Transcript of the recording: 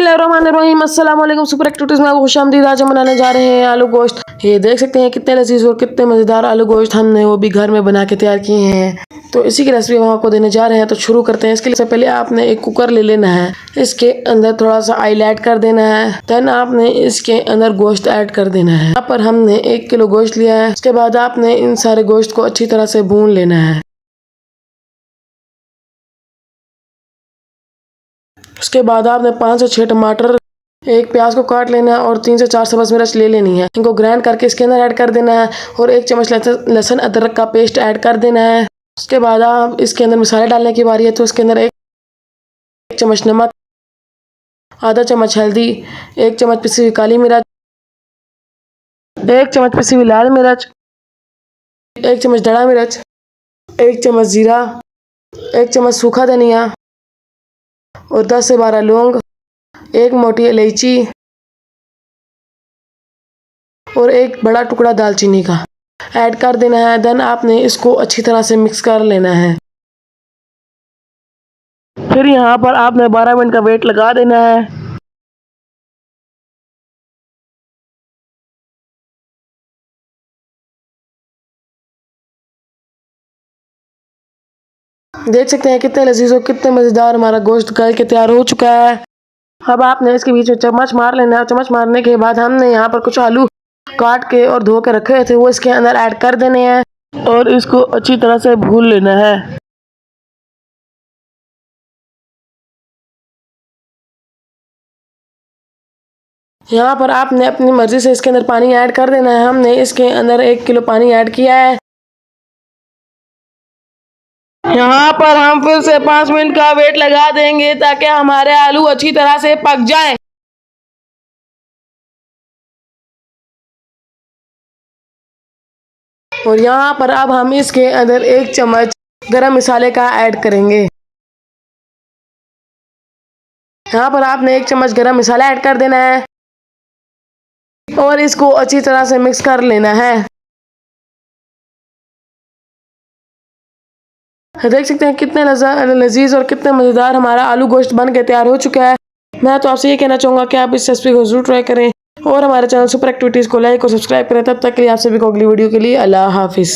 बिस्मिल्लाहिर्रहमानिर्रहीम, अस्सलाम वालेकुम। सुपर एक्टिविटीज में खुशामदीद। आज हम बनाने जा रहे हैं आलू गोश्त। ये देख सकते हैं कितने लजीज और कितने मज़ेदार आलू गोश्त हमने वो भी घर में बना के तैयार किए हैं। तो इसी की रेसिपी हम आपको देने जा रहे हैं। तो शुरू करते हैं। इसके लिए पहले आपने एक कुकर ले लेना है। इसके अंदर थोड़ा सा ऑयल ऐड कर देना है। देन आपने इसके अंदर गोश्त ऐड कर देना है। यहाँ पर हमने 1 किलो गोश्त लिया है। उसके बाद आपने इन सारे गोश्त को अच्छी तरह से भून लेना है। उसके बाद आपने 5 से 6 टमाटर, एक प्याज को काट लेना है और 3 से 4 सब्ज़ मिर्च ले लेनी है। इनको ग्राइंड करके इसके अंदर ऐड कर देना है और 1 चम्मच लहसुन अदरक का पेस्ट ऐड कर देना है। उसके बाद आप इसके अंदर मसाले डालने की बारी है। तो इसके अंदर 1 चम्मच नमक, आधा चम्मच हल्दी, 1 चम्मच पिसी हुई काली मिर्च, 1 चम्मच पिसी हुई लाल मिर्च, 1 चम्मच धड़ा मिर्च, 1 चम्मच जीरा, 1 चम्मच सूखा धनिया और 10 से 12 लौंग, 1 मोटी इलायची और 1 बड़ा टुकड़ा दालचीनी का ऐड कर देना है। देन आपने इसको अच्छी तरह से मिक्स कर लेना है। फिर यहाँ पर आपने 12 मिनट का वेट लगा देना है। देख सकते हैं कितने लजीज और कितने मज़ेदार हमारा गोश्त गल के तैयार हो चुका है। अब आपने इसके बीच में चम्मच मार लेना है। चम्मच मारने के बाद हमने यहाँ पर कुछ आलू काट के और धो के रखे थे, वो इसके अंदर ऐड कर देने हैं और इसको अच्छी तरह से भून लेना है। यहाँ पर आपने अपनी मर्जी से इसके अंदर पानी ऐड कर देना है। हमने इसके अंदर 1 किलो पानी ऐड किया है। यहाँ पर हम फिर से 5 मिनट का वेट लगा देंगे ताकि हमारे आलू अच्छी तरह से पक जाएं। और यहाँ पर अब हम इसके अंदर 1 चम्मच गरम मसाले का ऐड करेंगे। यहाँ पर आपने 1 चम्मच गरम मसाला ऐड कर देना है और इसको अच्छी तरह से मिक्स कर लेना है। देख सकते हैं कितने लजीज और कितने मज़ेदार हमारा आलू गोश्त बन के तैयार हो चुका है। मैं तो आपसे ये कहना चाहूँगा कि आप इस रेसिपी को जरूर ट्राई करें और हमारे चैनल सुपर एक्टिविटीज़ को लाइक और सब्सक्राइब करें। तब तक के लिए आप सभी को अगली वीडियो के लिए अल्लाह हाफिज़।